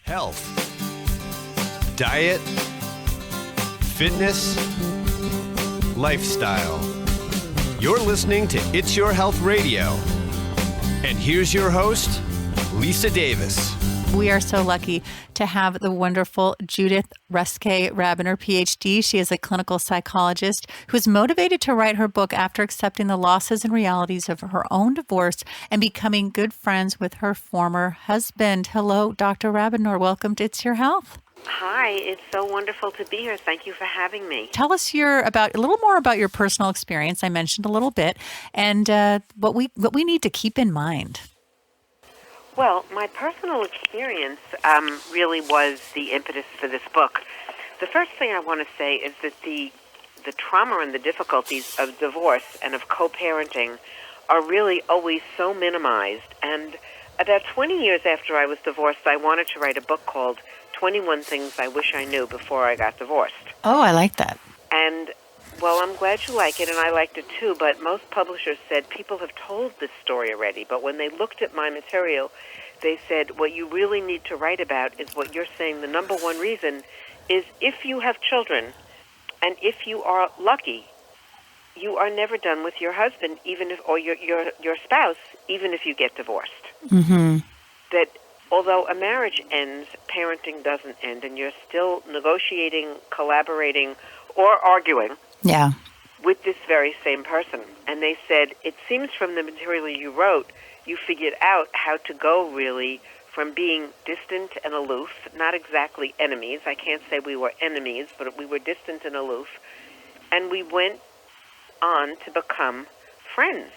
Health, diet, fitness, lifestyle. You're listening to It's Your Health Radio. And here's your host, Lisa Davis. We are so lucky to have the wonderful Judith Ruskay Rabinor, PhD. She is a clinical psychologist who is motivated to write her book after accepting the losses and realities of her own divorce and becoming good friends with her former husband. Hello, Dr. Rabinor. Welcome to It's Your Health. Hi, it's so wonderful to be here. Thank you for having me. Tell us a little more about your personal experience. I mentioned a little bit, and what we need to keep in mind. Well, my personal experience really was the impetus for this book. The first thing I want to say is that the trauma and the difficulties of divorce and of co-parenting are really always so minimized. And about 20 years after I was divorced, I wanted to write a book called 21 Things I Wish I Knew Before I Got Divorced. Oh, I like that. And, well, I'm glad you like it, and I liked it too, but most publishers said people have told this story already. But when they looked at my material, they said, what you really need to write about is what you're saying. The number one reason is if you have children, and if you are lucky, you are never done with your husband, even if, or your spouse, even if you get divorced. Mm-hmm. That although a marriage ends, parenting doesn't end, and you're still negotiating, collaborating, or arguing with this very same person. And they said, it seems from the material you wrote, you figured out how to go really from being distant and aloof, not exactly enemies. I can't say we were enemies, but we were distant and aloof. And we went on to become friends.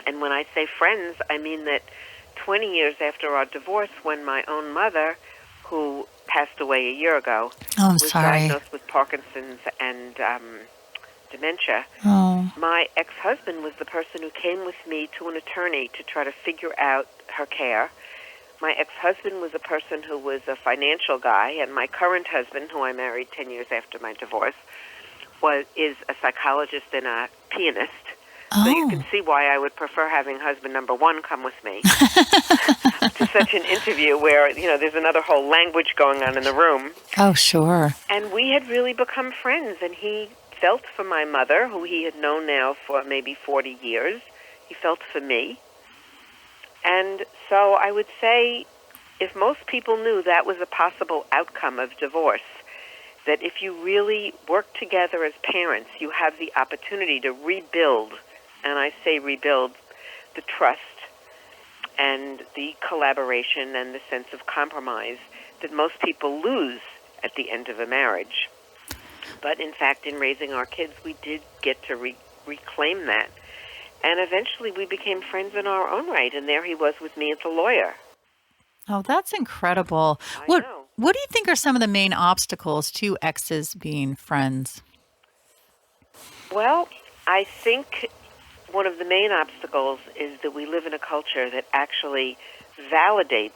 And when I say friends, I mean that 20 years after our divorce, when my own mother, who passed away a year ago, was diagnosed with Parkinson's and dementia, my ex-husband was the person who came with me to an attorney to try to figure out her care. My ex-husband was a person who was a financial guy, and my current husband, who I married 10 years after my divorce, is a psychologist and a pianist. So you can see why I would prefer having husband number one come with me to such an interview where, there's another whole language going on in the room. Oh, sure. And we had really become friends, and he felt for my mother, who he had known now for maybe 40 years. He felt for me. And so I would say if most people knew that was a possible outcome of divorce, that if you really work together as parents, you have the opportunity to rebuild, and I say rebuild, the trust and the collaboration and the sense of compromise that most people lose at the end of a marriage. But in fact, in raising our kids, we did get to reclaim that. And eventually we became friends in our own right, and there he was with me as a lawyer. Oh, that's incredible. I know. What do you think are some of the main obstacles to exes being friends? Well, I think one of the main obstacles is that we live in a culture that actually validates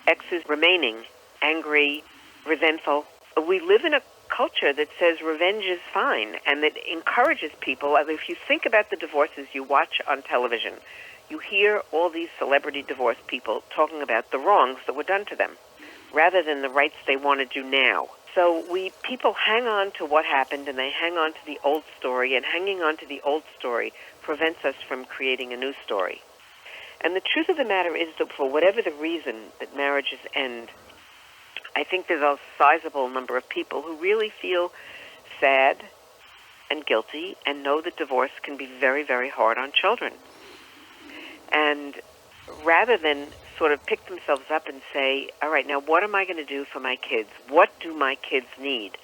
exes remaining angry, resentful. We live in a culture that says revenge is fine and that encourages people. If you think about the divorces you watch on television, you hear all these celebrity divorce people talking about the wrongs that were done to them rather than the rights they want to do now. So people hang on to what happened, and they hang on to the old story, and hanging on to the old story prevents us from creating a new story. And the truth of the matter is that for whatever the reason that marriages end, I think there's a sizable number of people who really feel sad and guilty and know that divorce can be very, very hard on children. And rather than sort of pick themselves up and say, all right, now what am I going to do for my kids? What do my kids need?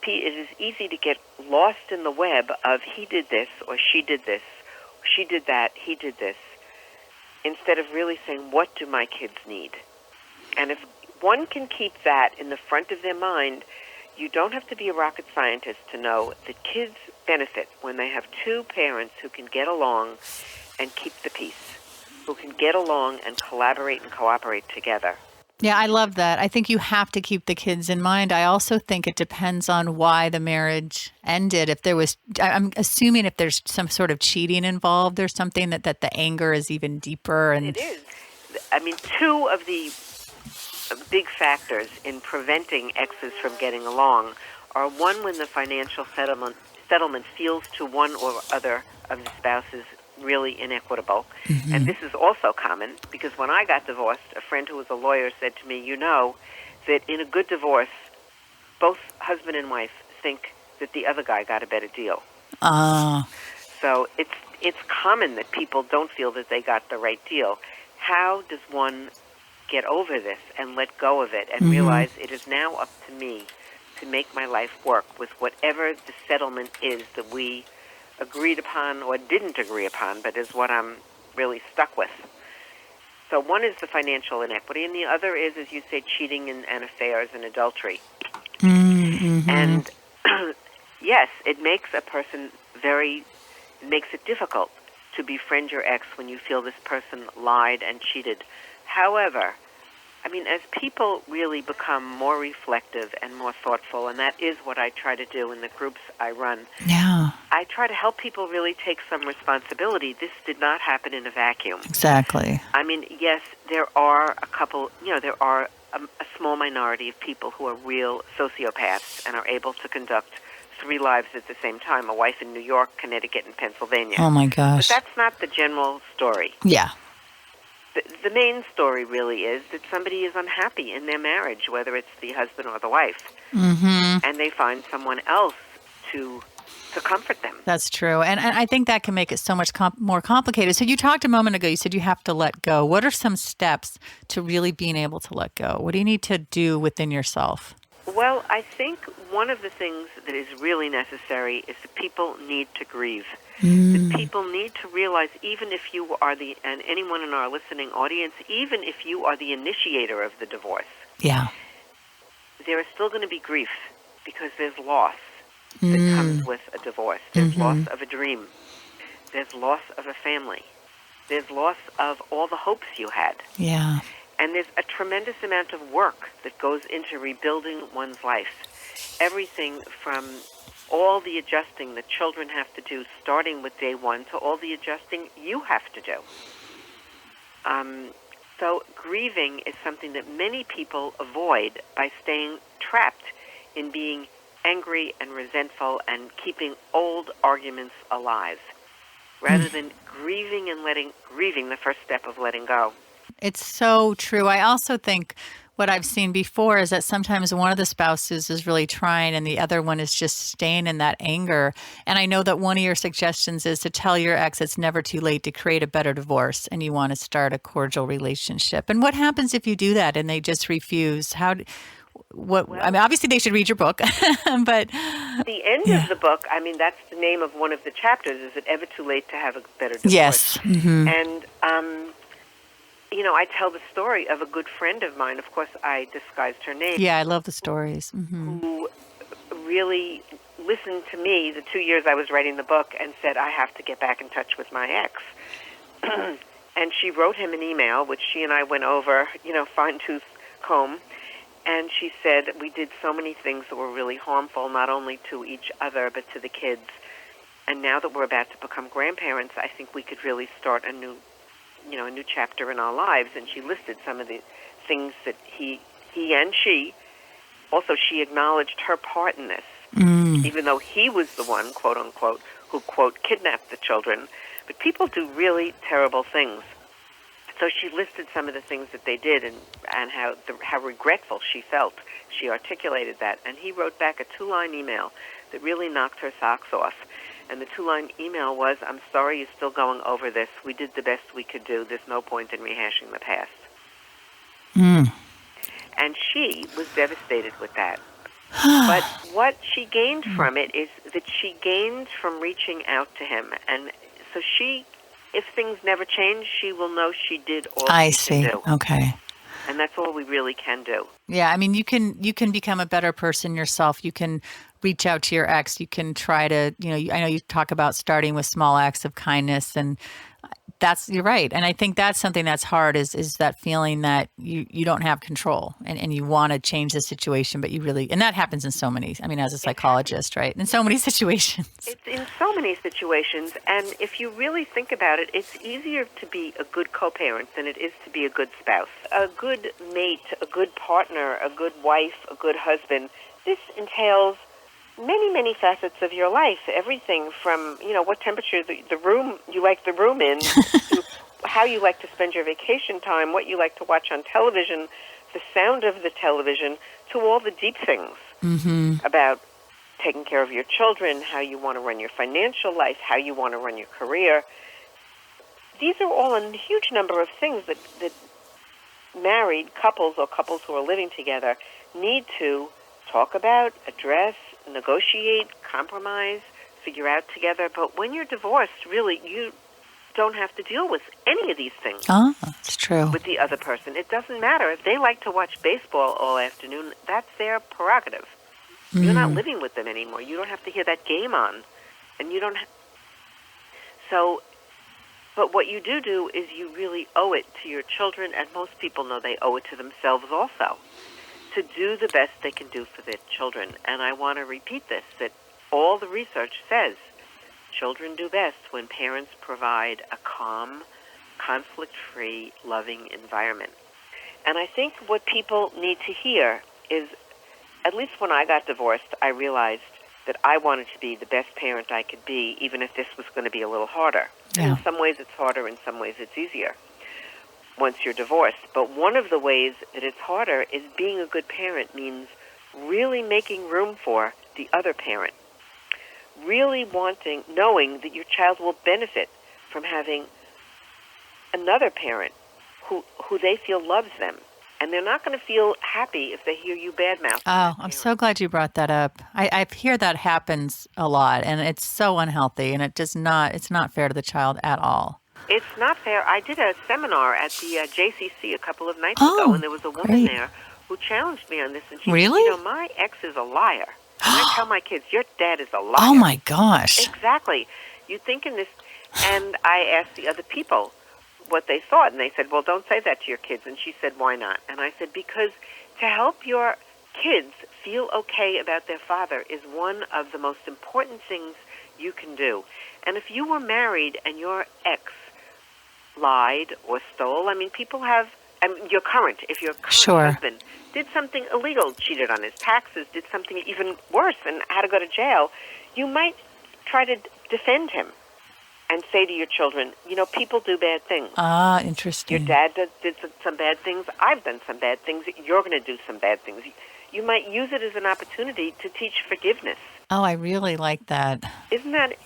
It is easy to get lost in the web of he did this or she did this, she did that, he did this, instead of really saying, what do my kids need? And if one can keep that in the front of their mind, you don't have to be a rocket scientist to know that kids benefit when they have two parents who can get along and keep the peace, who can get along and collaborate and cooperate together. Yeah, I love that. I think you have to keep the kids in mind. I also think it depends on why the marriage ended. I'm assuming if there's some sort of cheating involved or something, that the anger is even deeper. And it is. I mean, two of the big factors in preventing exes from getting along are, one, when the financial settlement feels to one or other of the spouses really inequitable. Mm-hmm. And this is also common because when I got divorced, a friend who was a lawyer said to me, you know, that in a good divorce, both husband and wife think that the other guy got a better deal. So it's common that people don't feel that they got the right deal. How does one get over this and let go of it and realize it is now up to me to make my life work with whatever the settlement is that we agreed upon or didn't agree upon, but is what I'm really stuck with. So one is the financial inequity, and the other is, as you say, cheating and affairs and adultery. Mm-hmm. And yes, it makes it difficult to befriend your ex when you feel this person lied and cheated. However, I mean, as people really become more reflective and more thoughtful, and that is what I try to do in the groups I run, I try to help people really take some responsibility. This did not happen in a vacuum. Exactly. I mean, yes, there are a couple, there are a small minority of people who are real sociopaths and are able to conduct 3 lives at the same time, a wife in New York, Connecticut, and Pennsylvania. Oh, my gosh. But that's not the general story. Yeah. The main story really is that somebody is unhappy in their marriage, whether it's the husband or the wife, and they find someone else to comfort them. That's true. And I think that can make it so much more complicated. So you talked a moment ago, you said you have to let go. What are some steps to really being able to let go? What do you need to do within yourself? Well, I think one of the things that is really necessary is that people need to grieve. That people need to realize, even if you are and anyone in our listening audience, even if you are the initiator of the divorce, there is still going to be grief because there's loss that comes with a divorce. There's loss of a dream. There's loss of a family. There's loss of all the hopes you had. Yeah. And there's a tremendous amount of work that goes into rebuilding one's life. Everything from all the adjusting that children have to do, starting with day one, to all the adjusting you have to do. So grieving is something that many people avoid by staying trapped in being angry and resentful and keeping old arguments alive, rather than grieving the first step of letting go. It's so true. I also think what I've seen before is that sometimes one of the spouses is really trying and the other one is just staying in that anger. And I know that one of your suggestions is to tell your ex it's never too late to create a better divorce and you want to start a cordial relationship. And what happens if you do that and they just refuse? I mean, obviously they should read your book, but the end of the book, I mean, that's the name of one of the chapters, is it ever too late to have a better divorce? Yes. Mm-hmm. And, I tell the story of a good friend of mine. Of course, I disguised her name. Yeah, I love the stories. Who really listened to me the 2 years I was writing the book and said, I have to get back in touch with my ex. And she wrote him an email, which she and I went over, fine-tooth comb. And she said, we did so many things that were really harmful, not only to each other, but to the kids. And now that we're about to become grandparents, I think we could really start a new chapter in our lives. And she listed some of the things that he and she acknowledged her part in this, even though he was the one, quote unquote, who, quote, kidnapped the children. But people do really terrible things. So she listed some of the things that they did and how regretful she felt. She articulated that. And he wrote back a 2-line email that really knocked her socks off. And the 2-line email was, I'm sorry you're still going over this. We did the best we could do. There's no point in rehashing the past. And she was devastated with that. But what she gained from it is that she gained from reaching out to him. And so if things never change, she will know she did all she can do. Okay. And that's all we really can do. Yeah, I mean, you can become a better person yourself. You can reach out to your ex. You can try to, I know you talk about starting with small acts of kindness and You're right. And I think that's something that's hard is that feeling that you don't have control and you want to change the situation, but you really, and that happens in so many, I mean, as a psychologist, right? In so many situations. It's in so many situations. And if you really think about it, it's easier to be a good co-parent than it is to be a good spouse. A good mate, a good partner, a good wife, a good husband. This entails many, many facets of your life. Everything from, what temperature the room you like the room in, to how you like to spend your vacation time, what you like to watch on television, the sound of the television, to all the deep things about taking care of your children, how you want to run your financial life, how you want to run your career. These are all a huge number of things that married couples or couples who are living together need to talk about, address, negotiate, compromise, figure out together. But when you're divorced, really, you don't have to deal with any of these things. Oh, that's true. With the other person. It doesn't matter. If they like to watch baseball all afternoon, that's their prerogative. You're not living with them anymore. You don't have to hear that game on. And you don't but what you do is you really owe it to your children, and most people know they owe it to themselves also, to do the best they can do for their children. And I want to repeat this, that all the research says children do best when parents provide a calm, conflict-free, loving environment. And I think what people need to hear is, at least when I got divorced, I realized that I wanted to be the best parent I could be, even if this was going to be a little harder. Yeah. And in some ways it's harder, in some ways it's easier once you're divorced. But one of the ways that it's harder is being a good parent means really making room for the other parent. Really knowing that your child will benefit from having another parent who they feel loves them. And they're not going to feel happy if they hear you badmouth. Oh, I'm so glad you brought that up. I hear that happens a lot, and it's so unhealthy, and it's not fair to the child at all. It's not fair. I did a seminar at the JCC a couple of nights ago, and there was a woman there who challenged me on this. And she said, my ex is a liar. And I tell my kids, your dad is a liar. Oh, my gosh. Exactly. You think in this, and I asked the other people what they thought, and they said, well, don't say that to your kids. And she said, why not? And I said, because to help your kids feel okay about their father is one of the most important things you can do. And if you were married and your ex lied or stole, people have, your current husband did something illegal, cheated on his taxes, did something even worse and had to go to jail, you might try to defend him and say to your children, people do bad things. Ah, interesting. Your dad did some bad things. I've done some bad things. You're going to do some bad things. You might use it as an opportunity to teach forgiveness. Oh, I really like that. Isn't that?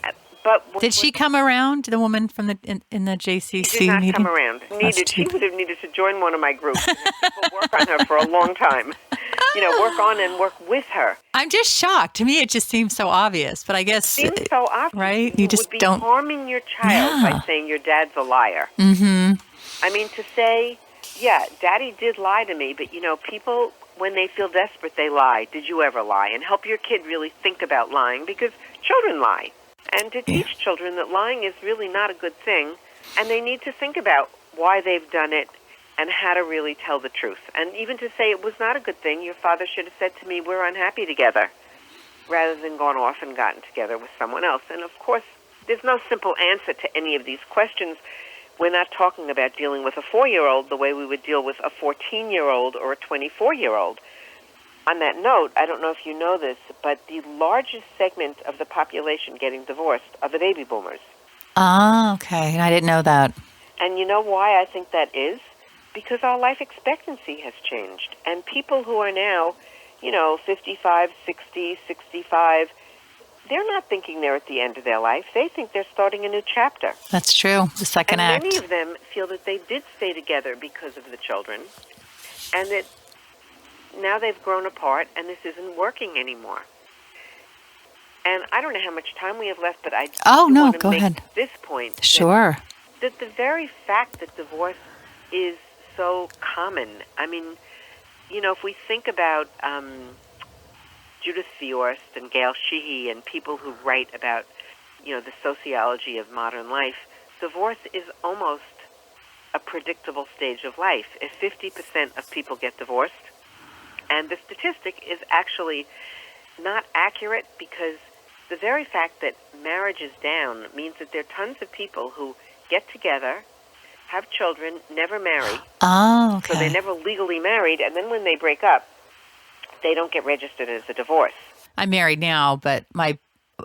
But did she come around? The woman from in the JCC she did not meeting? Come around. She would have needed to join one of my groups. People work on her for a long time. Work on and work with her. I'm just shocked. To me, it just seems so obvious. But I guess it seems so obvious. Right? You just would be don't harming your child by saying your dad's a liar. Mm-hmm. To say, yeah, Daddy did lie to me, but people, when they feel desperate, they lie. Did you ever lie? And help your kid really think about lying, because children lie. And to teach children that lying is really not a good thing, and they need to think about why they've done it and how to really tell the truth. And even to say it was not a good thing, your father should have said to me, we're unhappy together, rather than gone off and gotten together with someone else. And of course, there's no simple answer to any of these questions. We're not talking about dealing with a 4-year-old the way we would deal with a 14-year-old or a 24-year-old. On that note, I don't know if you know this, but the largest segment of the population getting divorced are the baby boomers. Ah, okay. I didn't know that. And you know why I think that is? Because our life expectancy has changed. And people who are now, 55, 60, 65, they're not thinking they're at the end of their life. They think they're starting a new chapter. That's true. The second act. And many of them feel that they did stay together because of the children, and that now they've grown apart, and this isn't working anymore. And I don't know how much time we have left, but I want to make this point. Sure. That the very fact that divorce is so common. If we think about Judith Ruskay and Gail Sheehy and people who write about, the sociology of modern life, divorce is almost a predictable stage of life. If 50% of people get divorced, and the statistic is actually not accurate because the very fact that marriage is down means that there are tons of people who get together, have children, never marry. Oh, okay. So they're never legally married, and then when they break up, they don't get registered as a divorce. I'm married now, but my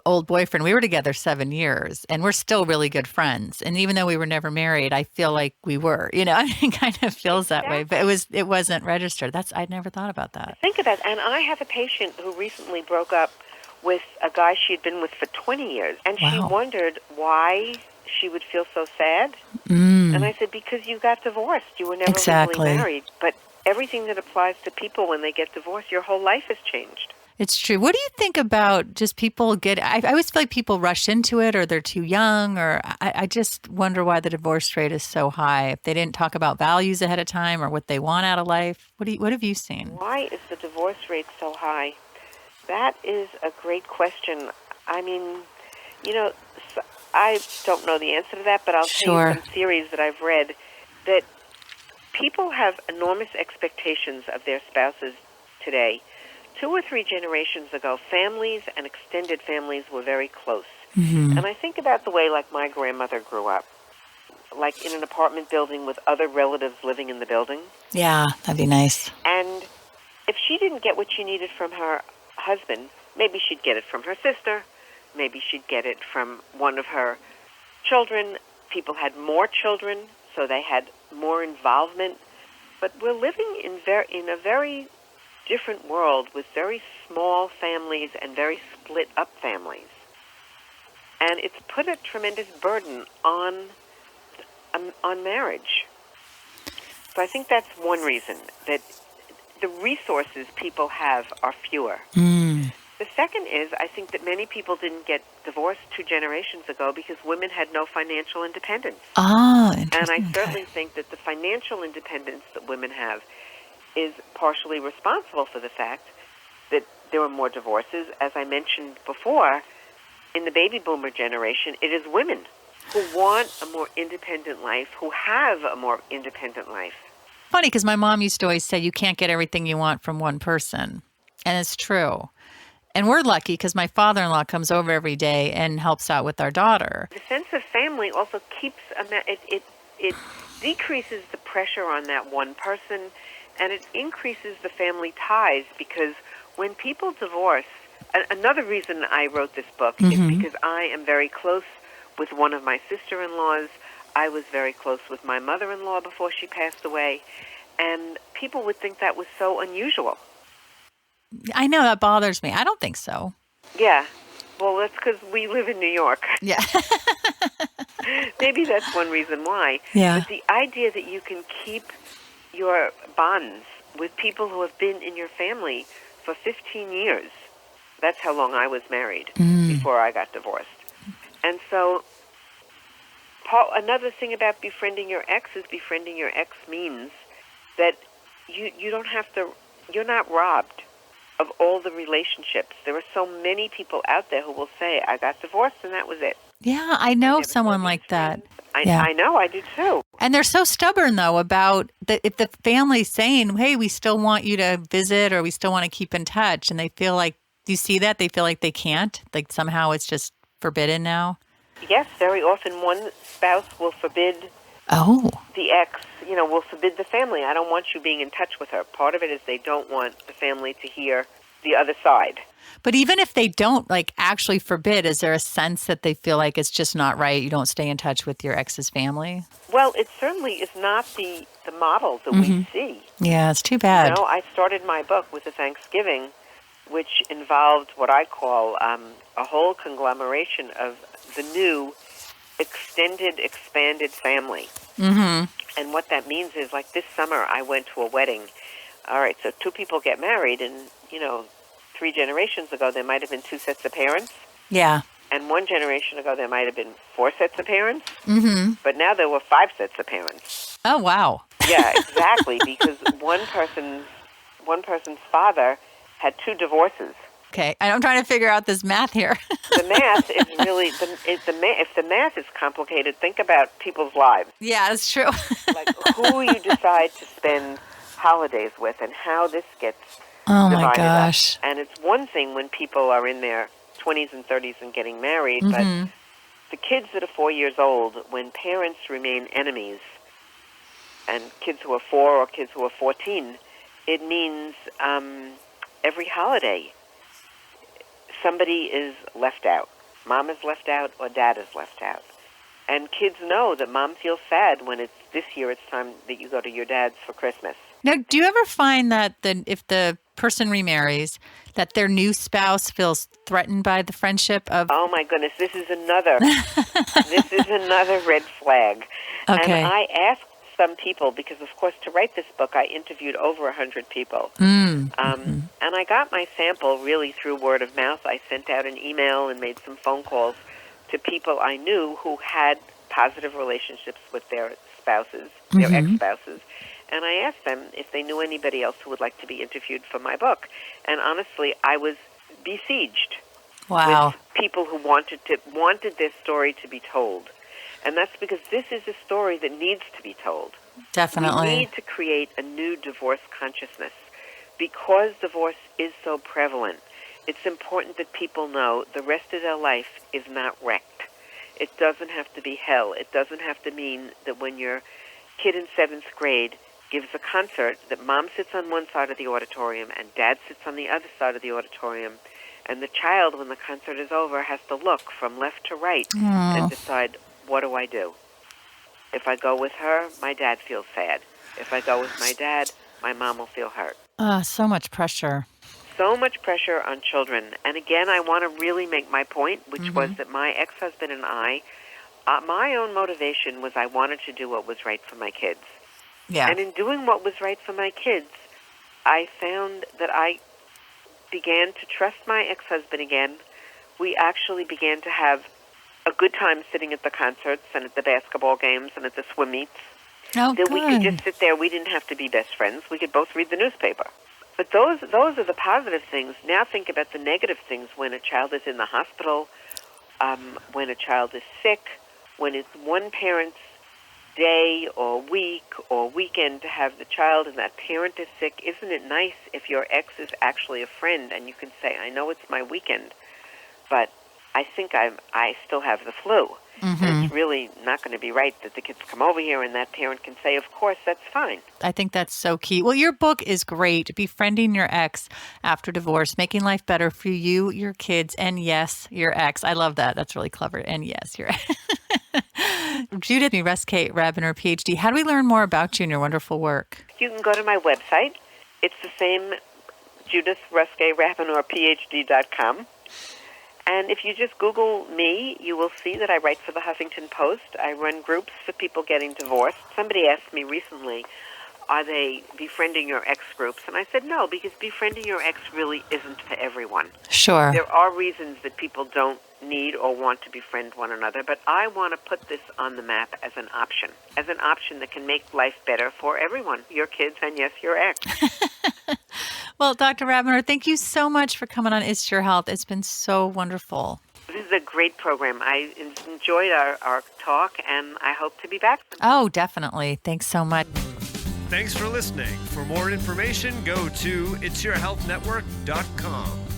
old boyfriend, we were together 7 years, and we're still really good friends. And even though we were never married, I feel like we were. It kind of feels that way. But it wasn't registered. I'd never thought about that. Think of that. And I have a patient who recently broke up with a guy she'd been with for 20 years, and she wondered why she would feel so sad. And I said, because you got divorced. You were never legally married. But everything that applies to people when they get divorced, your whole life has changed. It's true. What do you think about just people I always feel like people rush into it, or they're too young, or I just wonder why the divorce rate is so high. If they didn't talk about values ahead of time or what they want out of life. What have you seen? Why is the divorce rate so high? That is a great question. I mean, I don't know the answer to that, but I'll tell you some theories that I've read, that people have enormous expectations of their spouses today. 2 or 3 generations ago, families and extended families were very close. And I think about the way, like, my grandmother grew up, like in an apartment building with other relatives living in the building. Yeah, that'd be nice. And if she didn't get what she needed from her husband, maybe she'd get it from her sister, maybe she'd get it from one of her children. People had more children, so they had more involvement. But we're living in a very different world with very small families and very split up families. And it's put a tremendous burden on marriage. So I think that's one reason, that the resources people have are fewer. The second is, I think that many people didn't get divorced 2 generations ago because women had no financial independence. Interesting. And I certainly think that the financial independence that women have is partially responsible for the fact that there were more divorces. As I mentioned before, in the baby boomer generation, it is women who want a more independent life, who have a more independent life. Funny, because my mom used to always say you can't get everything you want from one person. And it's true. And we're lucky because my father-in-law comes over every day and helps out with our daughter. The sense of family also keeps, it decreases the pressure on that one person, and it increases the family ties, because when people divorce, another reason I wrote this book is because I am very close with one of my sister-in-laws. I was very close with my mother-in-law before she passed away, and people would think that was so unusual. I know, that bothers me. I don't think so. Yeah. Well, that's because we live in New York. Yeah. Maybe that's one reason why. Yeah. But the idea that you can keep your bonds with people who have been in your family for 15 years, that's how long I was married before I got divorced. And so another thing about befriending your ex is befriending your ex means that you don't have to, you're not robbed of all the relationships. There are so many people out there who will say, I got divorced and that was it. Yeah, I know someone like that. I know, I do too. And they're so stubborn, though, about if the family's saying, hey, we still want you to visit, or we still want to keep in touch. And they feel like, do you see that? They feel like they can't? Like somehow it's just forbidden now? Yes, very often one spouse will forbid the ex, will forbid the family. I don't want you being in touch with her. Part of it is they don't want the family to hear the other side. But even if they don't actually forbid, is there a sense that they feel like it's just not right? You don't stay in touch with your ex's family? Well, it certainly is not the model that we see. Yeah, it's too bad. I started my book with a Thanksgiving, which involved what I call a whole conglomeration of the new extended, expanded family. And what that means is, like this summer, I went to a wedding. All right, so 2 people get married, and, 3 generations ago, there might have been 2 sets of parents. Yeah. And 1 generation ago, there might have been 4 sets of parents. But now there were 5 sets of parents. Oh, wow. Yeah, exactly, because one person's father had 2 divorces. Okay, I'm trying to figure out this math here. The math is really, if the math is complicated, think about people's lives. Yeah, that's true. Like who you decide to spend holidays with and how this gets Oh my divided gosh. up. And it's one thing when people are in their 20s and 30s and getting married, but the kids that are 4 years old, when parents remain enemies, and kids who are 4 or kids who are 14, it means every holiday somebody is left out. Mom is left out or dad is left out. And kids know that mom feels sad when it's this year it's time that you go to your dad's for Christmas. Now, do you ever find that if the person remarries, that their new spouse feels threatened by the friendship of... Oh, my goodness, this is another red flag. Okay. And I asked some people, because, of course, to write this book, I interviewed over 100 people. And I got my sample really through word of mouth. I sent out an email and made some phone calls to people I knew who had positive relationships with their spouses, their ex-spouses. And I asked them if they knew anybody else who would like to be interviewed for my book. And honestly, I was besieged with people who wanted their story to be told. And that's because this is a story that needs to be told. Definitely. We need to create a new divorce consciousness. Because divorce is so prevalent, it's important that people know the rest of their life is not wrecked. It doesn't have to be hell. It doesn't have to mean that when your kid in 7th grade gives a concert, that mom sits on one side of the auditorium and dad sits on the other side of the auditorium, and the child, when the concert is over, has to look from left to right and decide, what do I do? If I go with her, my dad feels sad. If I go with my dad, my mom will feel hurt. So much pressure. So much pressure on children. And again, I want to really make my point, which was that my ex-husband and I, my own motivation was I wanted to do what was right for my kids. Yeah. And in doing what was right for my kids, I found that I began to trust my ex-husband again. We actually began to have a good time sitting at the concerts and at the basketball games and at the swim meets. Oh, that good. We could just sit there. We didn't have to be best friends. We could both read the newspaper. But those are the positive things. Now think about the negative things when a child is in the hospital, when a child is sick, when it's one parent's day or week or weekend to have the child and that parent is sick. Isn't it nice if your ex is actually a friend and you can say, I know it's my weekend, but I think I still have the flu. And it's really not going to be right that the kids come over here and that parent can say, of course, that's fine. I think that's so key. Well, your book is great, Befriending Your Ex After Divorce, Making Life Better for You, Your Kids, and yes, your ex. I love that. That's really clever. And yes, your ex. Judith Ruskay Rabinor, PhD. How do we learn more about you and your wonderful work? You can go to my website. It's the same, Judith Ruskay Rabinor, PhD.com. And if you just Google me, you will see that I write for the Huffington Post. I run groups for people getting divorced. Somebody asked me recently, are they befriending your ex groups? And I said no, because befriending your ex really isn't for everyone. Sure. There are reasons that people don't need or want to befriend one another, but I want to put this on the map as an option that can make life better for everyone, your kids and, yes, your ex. Well, Dr. Rabinor, thank you so much for coming on It's Your Health. It's been so wonderful. This is a great program. I enjoyed our talk, and I hope to be back. Oh, definitely. Thanks so much. Thanks for listening. For more information, go to itsyourhealthnetwork.com.